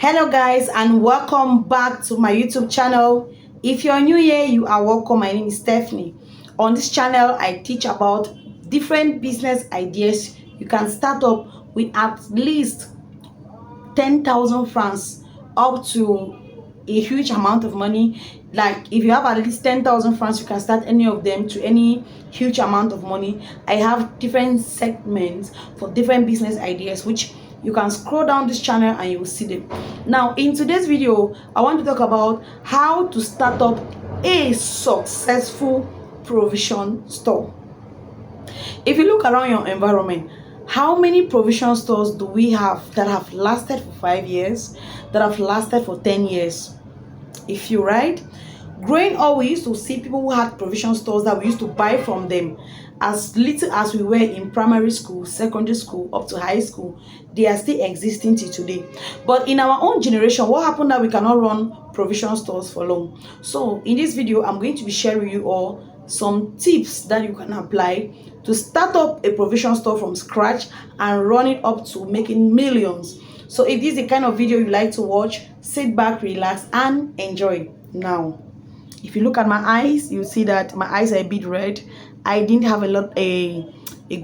Hello guys, and welcome back to my YouTube channel. If you're new here, you are welcome. My name is Stephanie. On this channel I teach about different business ideas you can start up with at least 10,000 francs up to a huge amount of money. Like if you have at least 10,000 francs, you can start any of them to any huge amount of money. I have different segments for different business ideas, which you can scroll down this channel and you will see them. Now in today's video, I want to talk about how to start up a successful provision store. If you look around your environment, how many provision stores do we have that have lasted for 5 years, that have lasted for 10 years? If you right, growing up, we used to see people who had provision stores that we used to buy from them as little as we were in primary school, secondary school, up to high school. They are still existing till today. But in our own generation, what happened that we cannot run provision stores for long? So in this video, I'm going to be sharing with you all some tips that you can apply to start up a provision store from scratch and run it up to making millions. So if this is the kind of video you like to watch, sit back, relax, and enjoy. Now, if you look at my eyes, you see that my eyes are a bit red. I didn't have a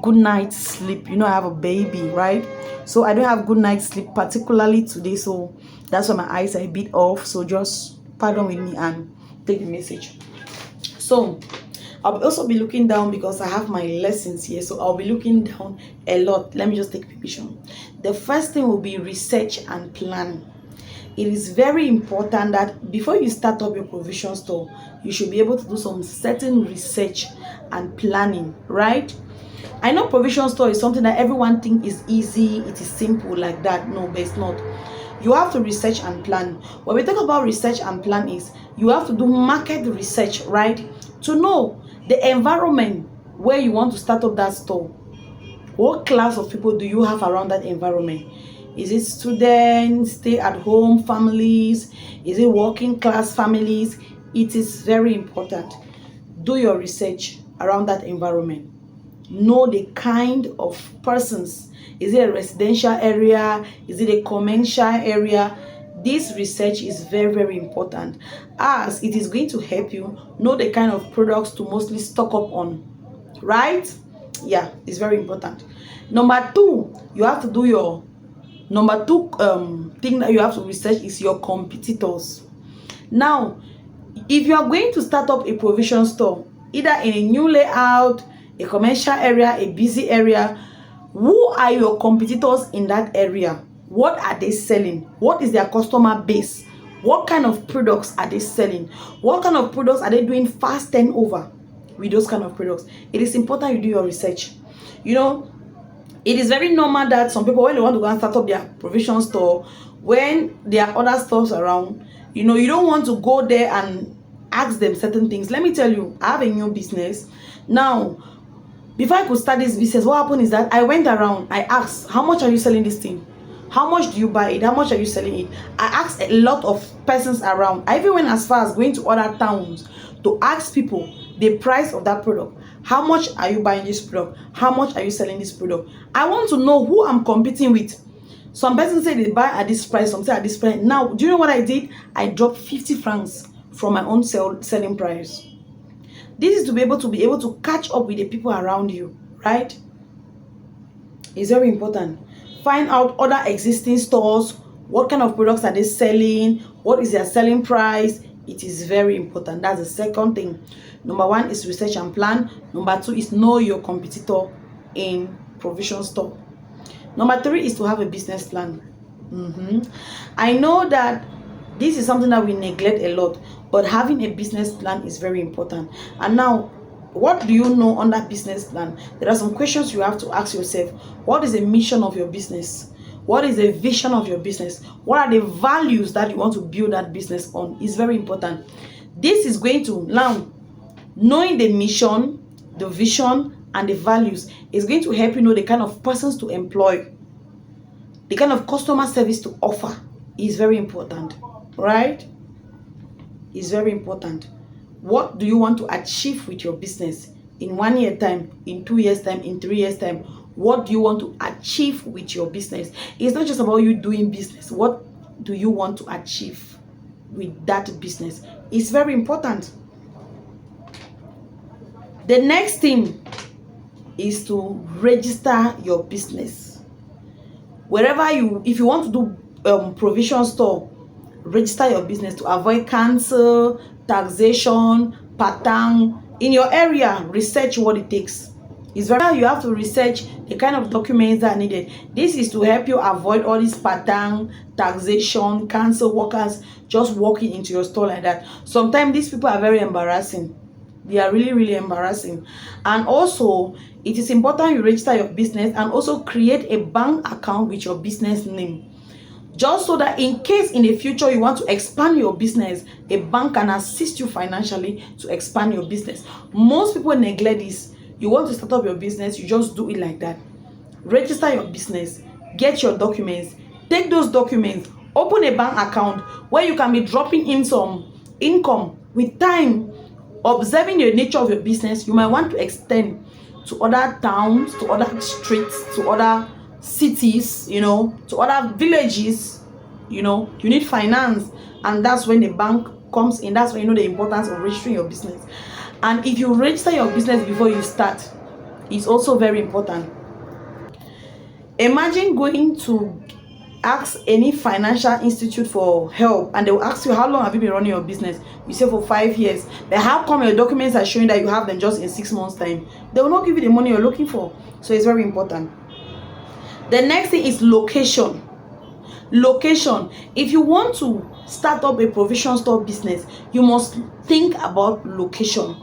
good night's sleep. You know, I have a baby, right? So I don't have good night's sleep, particularly today. So that's why my eyes are a bit off. So just pardon with me and take the message. So I'll also be looking down because I have my lessons here. So I'll be looking down a lot. Let me just take permission. The first thing will be research and plan. It is very important that before you start up your provision store, you should be able to do some certain research and planning, right? I know provision store is something that everyone thinks is easy, it is simple like that. No, but it's not. You have to research and plan. When we talk about research and plan is you have to do market research, right? To know the environment where you want to start up that store. What class of people do you have around that environment? Is it students, stay at home families? Is it working class families? It is very important. Do your research around that environment. Know the kind of persons. Is it a residential area? Is it a commercial area? This research is very, very important, as it is going to help you know the kind of products to mostly stock up on, right? Yeah, it's very important. Number two, you have to do your thing that you have to research is your competitors. Now, if you are going to start up a provision store, either in a new layout, a commercial area, a busy area, who are your competitors in that area? What are they selling? What is their customer base? What kind of products are they selling? What kind of products are they doing fast turnover with those kind of products? It is important you do your research. You know, it is very normal that some people, when they want to go and start up their provision store, when there are other stores around, you know, you don't want to go there and ask them certain things. Let me tell you, I have a new business. Now, before I could start this business, what happened is that I went around, I asked, how much are you selling this thing? How much do you buy it? How much are you selling it? I asked a lot of persons around. I even went as far as going to other towns to ask people the price of that product. How much are you buying this product? How much are you selling this product? I want to know who I'm competing with. Some persons say they buy at this price, some say at this price. Now, do you know what I did? I dropped 50 francs from my own selling price. This is to be able to catch up with the people around you, right? It's very important. Find out other existing stores. What kind of products are they selling? What is their selling price? It is very important. That's the second thing. Number one is research and plan. Number two is know your competitor in provision store. Number three is to have a business plan. I know that this is something that we neglect a lot, but having a business plan is very important. And now, what do you know on that business plan? There are some questions you have to ask yourself. What is the mission of your business? What is the vision of your business? What are the values that you want to build that business on? It's very important. This is going to, now, knowing the mission, the vision, and the values is going to help you know the kind of persons to employ, the kind of customer service to offer. Is very important, right? It's very important. What do you want to achieve with your business in 1 year time, in 2 years time, in 3 years time? What do you want to achieve with your business? It's not just about you doing business. What do you want to achieve with that business? It's very important. The next thing is to register your business. If you want to do provision store, register your business to avoid cancel, taxation, pattern. In your area, research what it takes. It's very, you have to research the kind of documents that are needed. This is to help you avoid all this pattern, taxation, cancel workers just walking into your store like that. Sometimes these people are very embarrassing. They are really, really embarrassing. And also, it is important you register your business and also create a bank account with your business name. Just so that in case in the future you want to expand your business, a bank can assist you financially to expand your business. Most people neglect this. You want to start up your business, you just do it like that. Register your business, get your documents, take those documents, open a bank account where you can be dropping in some income. With time, observing the nature of your business, you might want to extend to other towns, to other streets, to other cities, to other villages. You need finance, and that's when the bank comes in. That's when you know the importance of registering your business. And if you register your business before you start, it's also very important. Imagine going to ask any financial institute for help, and they will ask you, how long have you been running your business? You say for 5 years. But how come your documents are showing that you have them just in 6 months time? They will not give you the money you're looking for. So it's very important. The next thing is location. Location. If you want to start up a provision store business, you must think about location.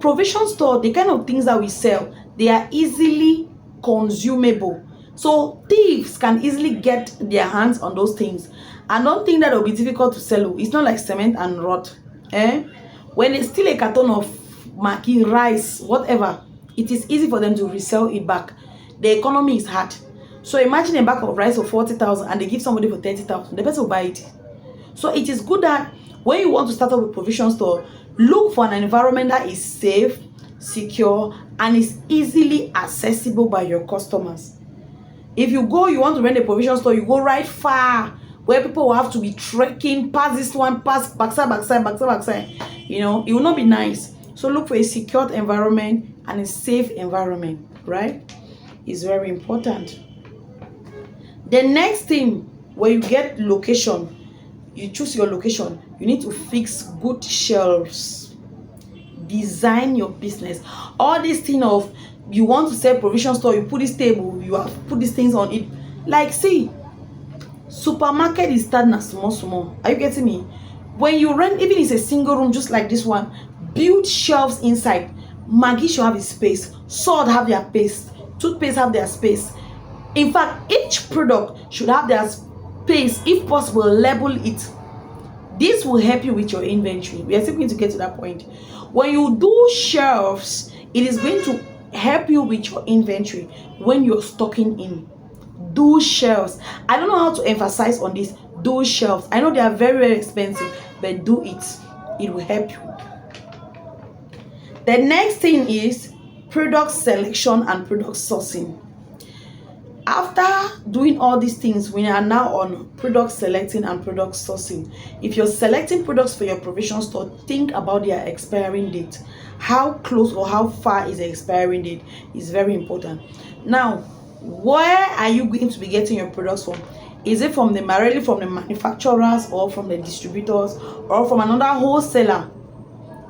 Provision store, the kind of things that we sell, they are easily consumable. So thieves can easily get their hands on those things. And don't think that it will be difficult to sell. It's not like cement and rot. When they steal a carton of Maggi, rice, whatever, it is easy for them to resell it back. The economy is hard. So imagine a bag of rice of 40,000 and they give somebody for 30,000. The person will buy it. So it is good that when you want to start up a provision store, look for an environment that is safe, secure, and is easily accessible by your customers. If you want to rent a provision store, you go right far where people will have to be trekking past this one, past backside. It will not be nice. So look for a secured environment and a safe environment, right? It's very important. The next thing, when you get location, you choose your location, you need to fix good shelves. Design your business. All this thing of you want to sell provision store, you put this table, you have put these things on it. Like, see, supermarket is starting as small. Are you getting me? When you rent, even if it's a single room just like this one, build shelves inside. Maggi should have its space, salt have their space, toothpaste have their space. In fact, each product should have their space. If possible, label it. This will help you with your inventory. We are still going to get to that point. When you do shelves, it is going to help you with your inventory when you're stocking in. Do shelves. I don't know how to emphasize on this. Do shelves. I know they are very, very expensive, but do it. It will help you. The next thing is product selection and product sourcing. After doing all these things, we are now on product selecting and product sourcing. If you're selecting products for your provision store, think about their expiring date. How close or how far is the expiring date is very important. Now, where are you going to be getting your products from? Is it directly from the manufacturers or from the distributors or from another wholesaler?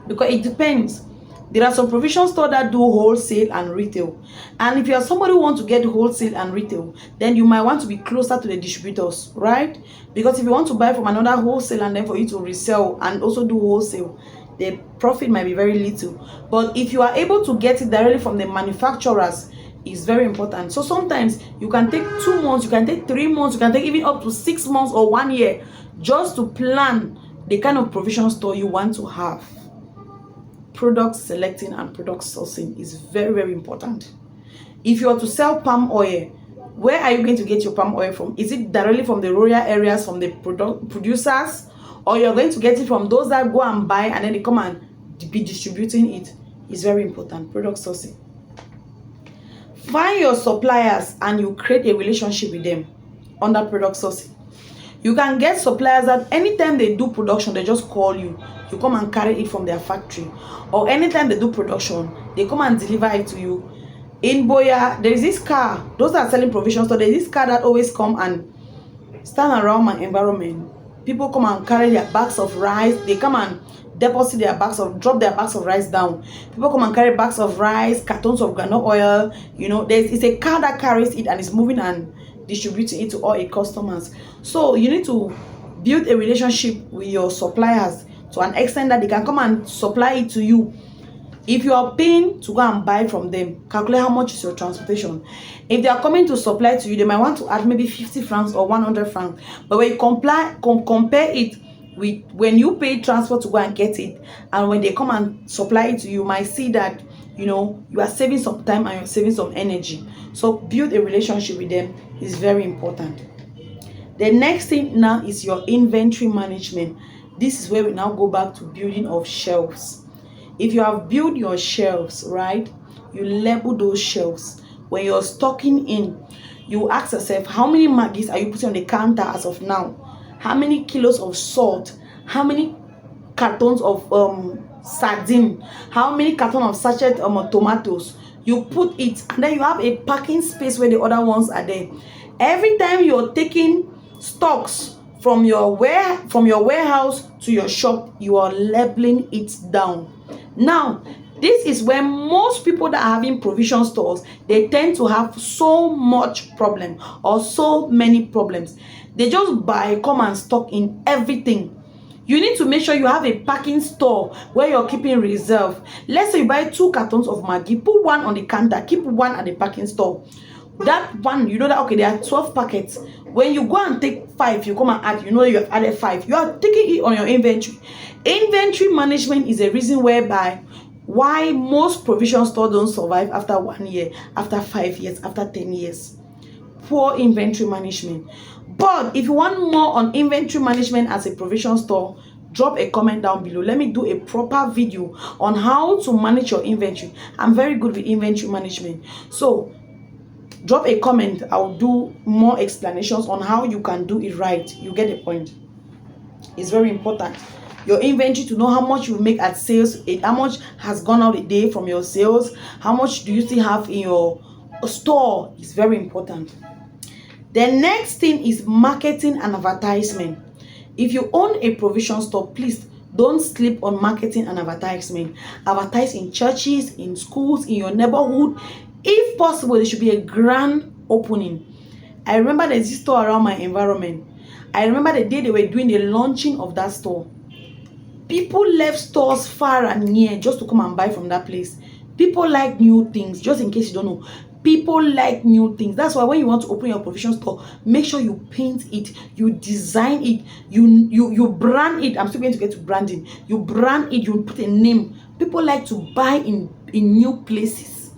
Because it depends. There are some provision stores that do wholesale and retail. And if you are somebody who wants to get wholesale and retail, then you might want to be closer to the distributors, right? Because if you want to buy from another wholesale and then for you to resell and also do wholesale, the profit might be very little. But if you are able to get it directly from the manufacturers, it's very important. So sometimes you can take 2 months, you can take 3 months, you can take even up to 6 months or 1 year just to plan the kind of provision store you want to have. Product selecting and product sourcing is very, very important. If you are to sell palm oil, where are you going to get your palm oil from? Is it directly from the rural areas, from the producers, or you're going to get it from those that go and buy and then they come and be distributing it? It's very important. Product sourcing. Find your suppliers and you create a relationship with them under product sourcing. You can get suppliers that anytime they do production, they just call you. You come and carry it from their factory. Or anytime they do production, they come and deliver it to you. In Boya, there is this car. Those that are selling provision store, there is this car that always come and stand around my environment. People come and carry their bags of rice. They come and drop their bags of rice down. People come and carry bags of rice, cartons of groundnut oil. It's a car that carries it and is moving and distributing it to all its customers. So you need to build a relationship with your suppliers to an extent that they can come and supply it to you. If you are paying to go and buy from them, calculate how much is your transportation. If they are coming to supply to you, they might want to add maybe 50 francs or 100 francs. But when you compare it with when you pay transport to go and get it, and when they come and supply it to you, you might see that you are saving some time and you're saving some energy. So build a relationship with them is very important. The next thing now is your inventory management. This is where we now go back to building of shelves. If you have built your shelves, right, you label those shelves. When you're stocking in, you ask yourself, how many Maggies are you putting on the counter as of now? How many kilos of salt? How many cartons of sardine? How many cartons of sachet tomatoes? You put it, and then you have a packing space where the other ones are there. Every time you're taking stocks from your warehouse to your shop, you are labeling it down. Now, this is where most people that are having provision stores, they tend to have so much problem or so many problems. They just buy, come and stock in everything. You need to make sure you have a packing store where you're keeping reserve. Let's say you buy 2 cartons of Maggi, put one on the counter, keep one at the packing store. That one, you know that, okay, there are 12 packets. When you go and take 5, you come and add, you have added 5. You are taking it on your inventory. Inventory management is a reason why most provision stores don't survive after 1 year, after 5 years, after 10 years. Poor inventory management. But if you want more on inventory management as a provision store, drop a comment down below. Let me do a proper video on how to manage your inventory. I'm very good with inventory management. So drop a comment. I'll do more explanations on how you can do it right. You get the point. It's very important. Your inventory, to know how much you make at sales, how much has gone out a day from your sales, how much do you still have in your store, is very important. The next thing is marketing and advertisement. If you own a provision store, please don't sleep on marketing and advertisement. Advertise in churches, in schools, in your neighborhood. If possible, there should be a grand opening. I remember there's this store around my environment. I remember the day they were doing the launching of that store. People left stores far and near just to come and buy from that place. People like new things. Just in case you don't know, people like new things. That's why when you want to open your provision store, make sure you paint it, you design it, you brand it. I'm still going to get to branding. You brand it, you put a name. People like to buy in new places.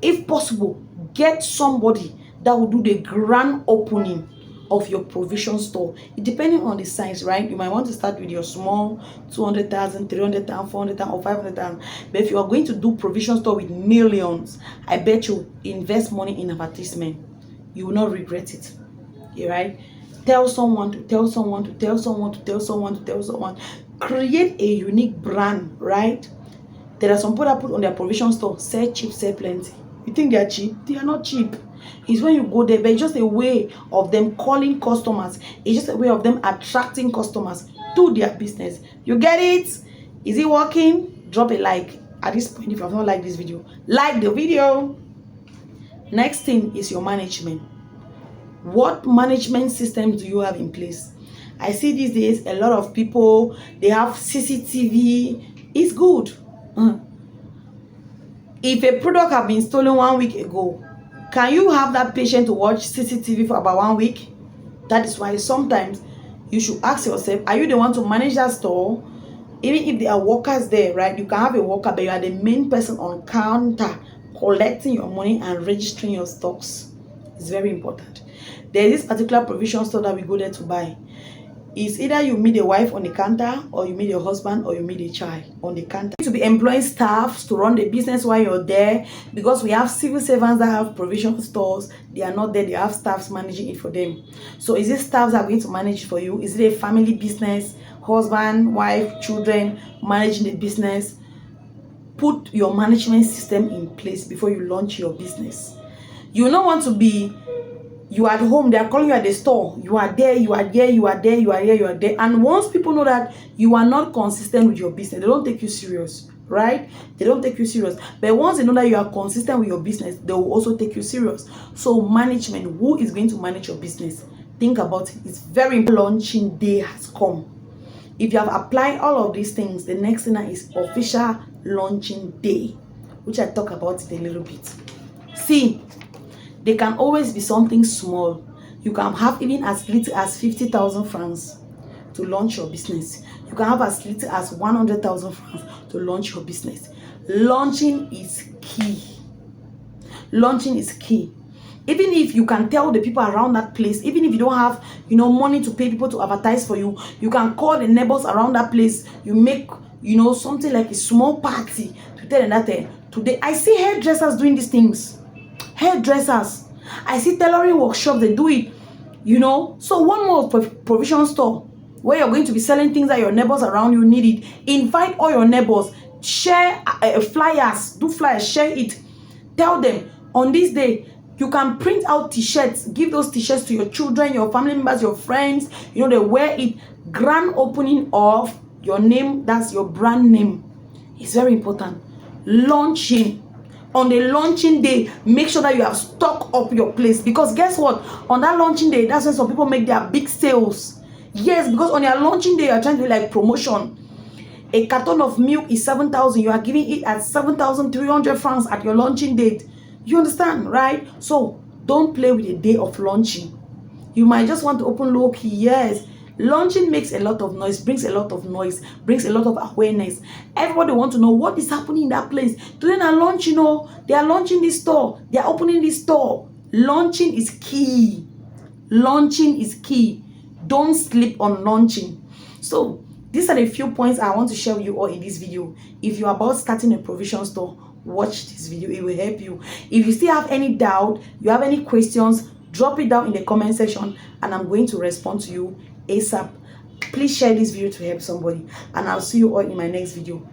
If possible, get somebody that will do the grand opening of your provision store. It depending on the size, right? You might want to start with your small 200,000, 300,000, 400,000 or 500,000. But if you are going to do provision store with millions, I bet you invest money in advertisement. You will not regret it. Yeah, right? Tell someone to tell someone to tell someone to tell someone to tell someone. Create a unique brand, right? There are some people that put on their provision store, sell cheap, sell plenty. You think they are cheap? They are not cheap. It's when you go there, but it's just a way of them calling customers. It's just a way of them attracting customers to their business. You get it? Is it working? Drop a like. At this point, if you have not liked this video, like the video. Next thing is your management. What management systems do you have in place? I see these days a lot of people, they have CCTV. It's good. If a product have been stolen 1 week ago, can you have that patient to watch CCTV for about 1 week? That is why sometimes you should ask yourself, are you the one to manage that store? Even if there are workers there, right? You can have a worker, but you are the main person on counter collecting your money and registering your stocks. It's very important. There is this particular provision store that we go there to buy. is either you meet a wife on the counter, or you meet your husband, or you meet a child on the counter. To be employing staffs to run the business while you're there, because we have civil servants that have provision stores. They are not there, they have staffs managing it for them. So is it staffs that are going to manage it for you? Is it a family business, husband, wife, children managing the business? Put your management system in place before you launch your business. You will not want to be, you are at home, they are calling you at the store, you are there, you are there, you are there, you are here, you are there. And once people know that you are not consistent with your business, they don't take you serious, right? They don't take you serious. But once they know that you are consistent with your business, they will also take you serious. So management, who is going to manage your business? Think about it. It's very important. Launching day has come. If you have applied all of these things, the next thing is official launching day, which I talk about it a little bit. See, there can always be something small. You can have even as little as 50,000 francs to launch your business. You can have as little as 100,000 francs to launch your business. Launching is key. Launching is key. Even if you can tell the people around that place, even if you don't have, money to pay people to advertise for you, you can call the neighbors around that place. You make, something like a small party to tell them that today. I see hairdressers doing these things. Hairdressers. I see tailoring workshops, they do it. So one more provision store where you're going to be selling things that your neighbors around you need it. Invite all your neighbors. Share flyers. Do flyers. Share it. Tell them on this day. You can print out t-shirts, give those t-shirts to your children, your family members, your friends. They wear it. Grand opening of your name, that's your brand name. It's very important. Launching. On the launching day, make sure that you have stock up your place. Because guess what? On that launching day, that's when some people make their big sales. Yes, because on your launching day, you're trying to do like promotion. A carton of milk is 7,000. You are giving it at 7,300 francs at your launching date. You understand, right? So don't play with the day of launching. You might just want to open low key. Yes, launching makes a lot of noise, brings a lot of noise, brings a lot of awareness. Everybody wants to know what is happening in that place. Today they launch, they are launching this store, they are opening this store. Launching is key. Launching is key. Don't sleep on launching. So these are the few points I want to share with you all in this video. If you're about starting a provision store, watch this video. It will help you. If you still have any doubt, you have any questions, drop it down in the comment section and I'm going to respond to you ASAP. Please share this video to help somebody and I'll see you all in my next video.